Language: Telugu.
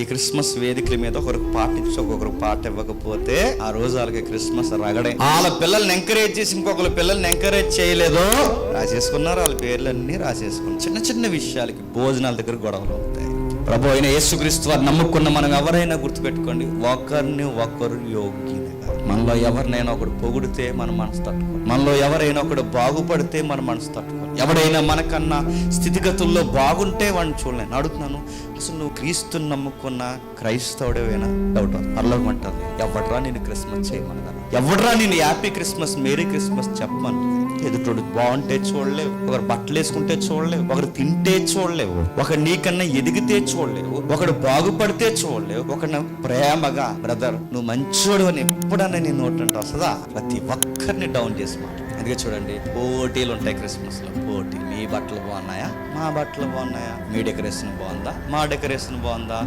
ఈ క్రిస్మస్ వేదికల మీద ఒకరికి పాట ఇచ్చి ఒక్కొక్కరు పాట ఇవ్వకపోతే ఆ రోజు వాళ్ళకి క్రిస్మస్ రగడే. వాళ్ళ పిల్లల్ని ఎంకరేజ్ చేసి ఇంకొకరి పిల్లల్ని ఎంకరేజ్ చేయలేదో రాసేసుకున్నారు, వాళ్ళ పేర్లన్నీ రాసేసుకున్నారు. చిన్న చిన్న విషయాలకి భోజనాల దగ్గర గొడవలు అవుతాయి. ప్రభు అయిన యేసుక్రీస్తు వారు నమ్ముకున్న మనం ఎవరైనా గుర్తుపెట్టుకోండి, ఒకరిని ఒకరు యోగ్యులుగా. మనలో ఎవరినైనా ఒకడు పొగిడితే మన మనసు తట్టుకోవాలి, మనలో ఎవరైనా ఒకడు బాగుపడితే మన మనసు తట్టుకోవాలి. ఎవడైనా మనకన్నా స్థితిగతుల్లో బాగుంటే వాడిని చూడలేను. అడుగుతున్నాను, అసలు నువ్వు క్రీస్తుని నమ్ముకున్న క్రైస్తవుడేనా? డౌట్ పర్లోకం అంటుంది, ఎవడరా నేను క్రిస్మస్ చేయమన్నదా, ఎవడరా నేను హ్యాపీ క్రిస్మస్ మేరీ క్రిస్మస్ చెప్పమని. ఎదుటోడు బాగుంటే చూడలేవు, ఒకరు బట్టలు వేసుకుంటే చూడలేవు, ఒకరు తింటే చూడలేవు, ఒకడు నీకన్నా ఎదిగితే చూడలేవు, ఒకడు బాగుపడితే చూడలేవు, ఒకడు ప్రేమగా బ్రదర్ నువ్వు మంచోడు అని ఎప్పుడన్నా నీ నోటంటే వస్తుందా? ప్రతి ఒక్కరిని డౌన్ చేసి మాట. అందుకే చూడండి, పోటీలు ఉంటాయి క్రిస్మస్ లో. పోటీ, మీ బట్టలు బాగున్నాయా, మా బట్టలు బాగున్నాయా, మీ డెకరేషన్ బాగుందా, మా డెకరేషన్ బాగుందా,